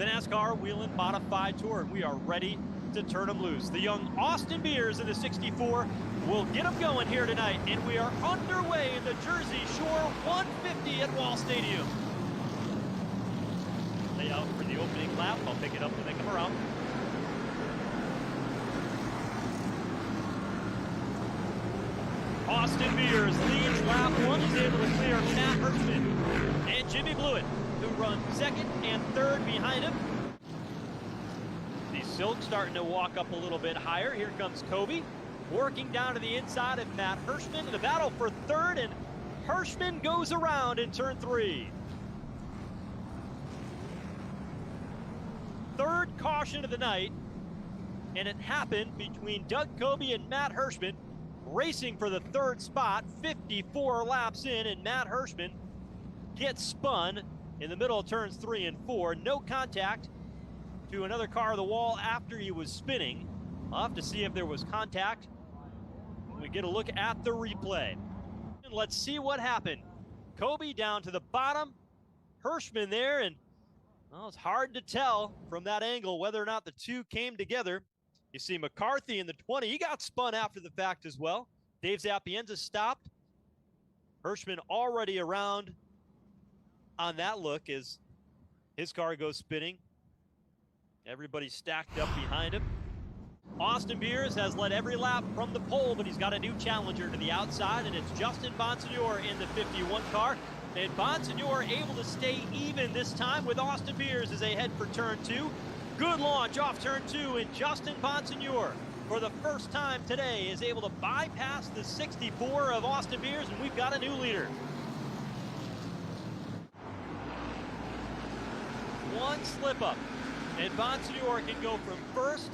the NASCAR Whelen Modified Tour, and we are ready to turn them loose. The young Austin Beers in the 64 will get them going here tonight, and we are underway in the Jersey Shore 150 at Wall Stadium. Layout for the opening lap. I'll pick it up when they come around. Austin Beers leads lap one. He's able to clear Matt Hirschman and Jimmy Blewett, who run second and third behind him. The Silk starting to walk up a little bit higher. Here comes Kobe, working down to the inside of Matt Hirschman in the battle for third, and Hirschman goes around in turn three. Third caution of the night, and it happened between Doug Kobe and Matt Hirschman, racing for the third spot, 54 laps in, and Matt Hirschman gets spun in the middle of turns 3 and 4. No contact to another car on the wall after he was spinning. I'll have to see if there was contact when we get a look at the replay. And let's see what happened. Kobe down to the bottom, Hirschman there, and well, it's hard to tell from that angle whether or not the two came together. You see McCarthy in the 20. He got spun after the fact as well. Dave Zapienza stopped. Hirschman already around on that look as his car goes spinning. Everybody stacked up behind him. Austin Beers has led every lap from the pole, but he's got a new challenger to the outside, and it's Justin Bonsignore in the 51 car. And Bonsignore able to stay even this time with Austin Beers as they head for turn 2. Good launch off turn 2, and Justin Bonsignore, for the first time today, is able to bypass the 64 of Austin Beers, and we've got a new leader. One slip up, and Bonsignore can go from first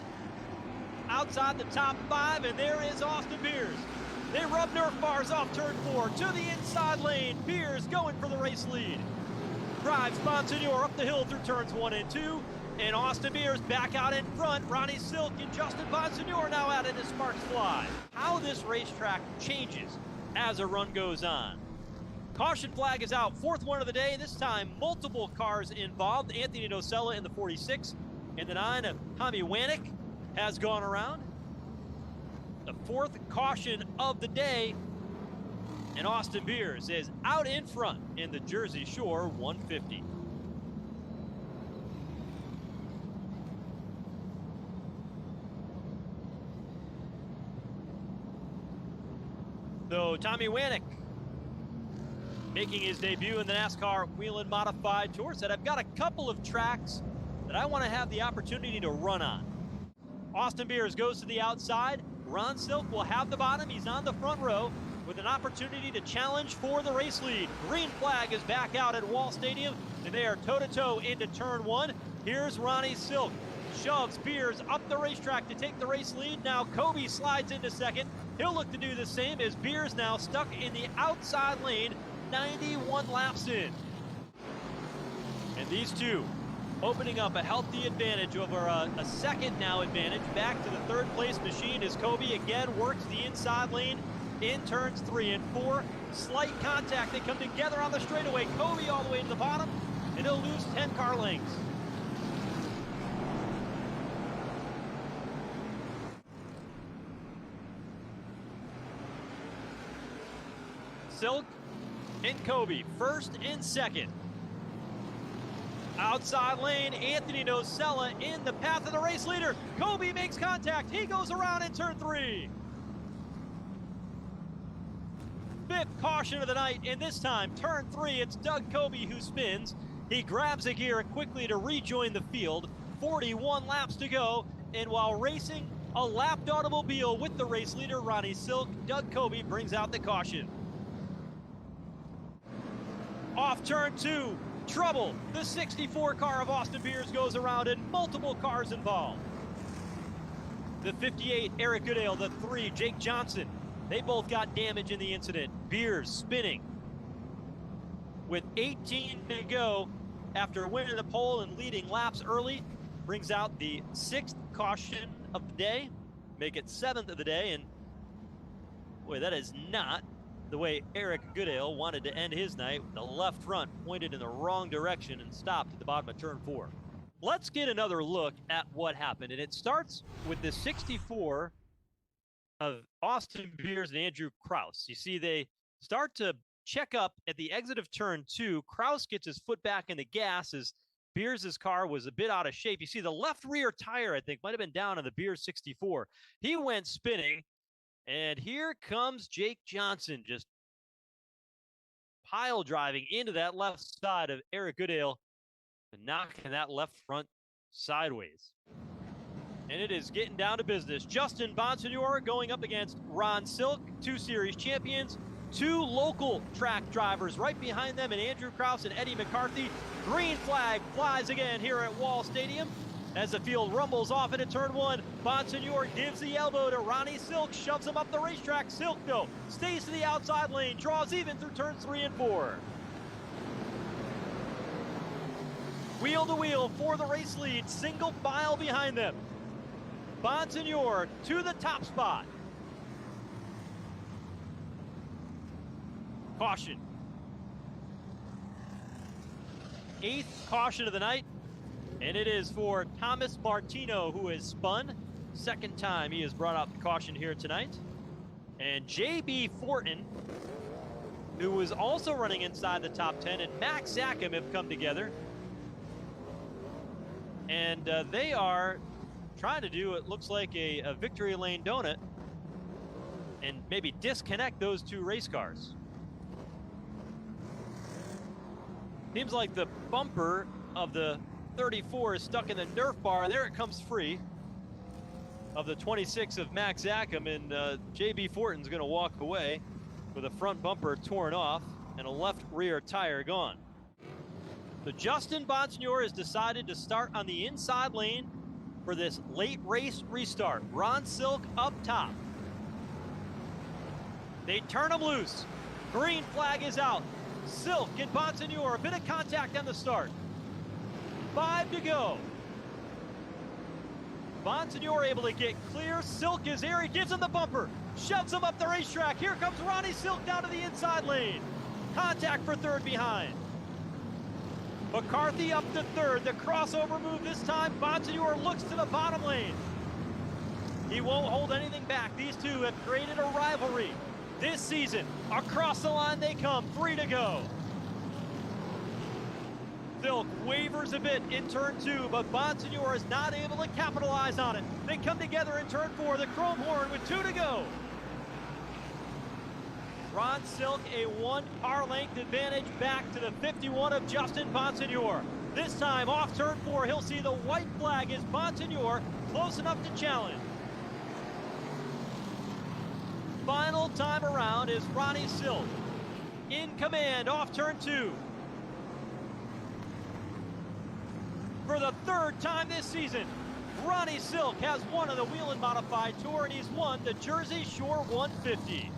outside the top 5, and there is Austin Beers. They rub Nerf bars off turn 4 to the inside lane. Beers going for the race lead. Drives Bonsignore up the hill through turns 1 and 2. And Austin Beers back out in front. Ronnie Silk and Justin Bonsignore now out into sparks fly. How this racetrack changes as a run goes on. Caution flag is out. Fourth one of the day. This time multiple cars involved. Anthony Nocella in the 46. And the 9 of Tommy Wanek has gone around. The fourth caution of the day. And Austin Beers is out in front in the Jersey Shore 150. So Tommy Wanek making his debut in the NASCAR Whelen Modified Tour said, I've got a couple of tracks that I want to have the opportunity to run on. Austin Beers goes to the outside. Ron Silk will have the bottom. He's on the front row with an opportunity to challenge for the race lead. Green flag is back out at Wall Stadium, and they are toe-to-toe into turn 1. Here's Ronnie Silk. Shoves Beers up the racetrack to take the race lead. Now Kobe slides into second. He'll look to do the same as Beers now stuck in the outside lane, 91 laps in. And these two opening up a healthy advantage over a second now advantage. Back to the third place machine as Kobe again works the inside lane in turns 3 and 4. Slight contact. They come together on the straightaway. Kobe all the way to the bottom, and he'll lose 10 car lengths. Silk and Kobe, first and second. Outside lane, Anthony Nocella in the path of the race leader. Kobe makes contact. He goes around in turn 3. Fifth caution of the night, and this time, turn 3, it's Doug Kobe who spins. He grabs a gear quickly to rejoin the field. 41 laps to go, and while racing a lapped automobile with the race leader, Ronnie Silk, Doug Kobe brings out the caution. Off turn 2, trouble. The 64 car of Austin Beers goes around, and multiple cars involved. The 58, Eric Goodale. The 3, Jake Johnson. They both got damage in the incident. Beers spinning. With 18 to go after winning the pole and leading laps early, brings out the 6th caution of the day, make it 7th of the day, and boy, that is not the way Eric Goodale wanted to end his night. The left front pointed in the wrong direction and stopped at the bottom of turn 4. let's get another look at what happened. And it starts with the 64 of Austin Beers and Andrew Kraus. You see, they start to check up at the exit of turn 2. Kraus gets his foot back in the gas as Beers' car was a bit out of shape. You see the left rear tire, I think, might have been down on the Beers 64. He went spinning, and here comes Jake Johnson just pile driving into that left side of Eric Goodale and knocking that left front sideways. And it is getting down to business. Justin Bonsignore going up against Ron Silk, 2 series champions, 2 local track drivers right behind them, and Andrew Kraus and Eddie McCarthy. Green flag flies again here at Wall Stadium as the field rumbles off into turn 1. Bonsignore gives the elbow to Ronnie Silk, shoves him up the racetrack. Silk, though, stays to the outside lane, draws even through turns 3 and 4. Wheel to wheel for the race lead, single file behind them. Bonsignore to the top spot. Caution. 8th caution of the night, and it is for Thomas Martino, who has spun. 2nd time he has brought out the caution here tonight. And J.B. Fortin, who was also running inside the top 10, and Max Zackham have come together. And they are trying to do, it looks like, a victory lane donut and maybe disconnect those 2 race cars. Seems like the bumper of the 34 is stuck in the Nerf bar. There it comes free of the 26 of Max Zackham, and J.B. Fortin's going to walk away with a front bumper torn off and a left rear tire gone. So Justin Bonsignore has decided to start on the inside lane for this late race restart. Ron Silk up top. They turn him loose. Green flag is out. Silk and Bonsignore, a bit of contact on the start. 5 to go. Bonsignore able to get clear. Silk is here. He gives him the bumper. Shoves him up the racetrack. Here comes Ronnie Silk down to the inside lane. Contact for 3rd behind. McCarthy up to 3rd. The crossover move this time. Bonsignore looks to the bottom lane. He won't hold anything back. These 2 have created a rivalry this season. Across the line they come. 3 to go. Silk wavers a bit in turn 2, but Bonsignore is not able to capitalize on it. They come together in turn 4. The chrome horn with 2 to go. Ron Silk a 1 car length advantage back to the 51 of Justin Bonsignore. This time off turn 4, he'll see the white flag as Bonsignore close enough to challenge. Final time around is Ronnie Silk in command off turn 2. For the 3rd time this season, Ronnie Silk has won on the Whelen Modified Tour, and he's won the Jersey Shore 150.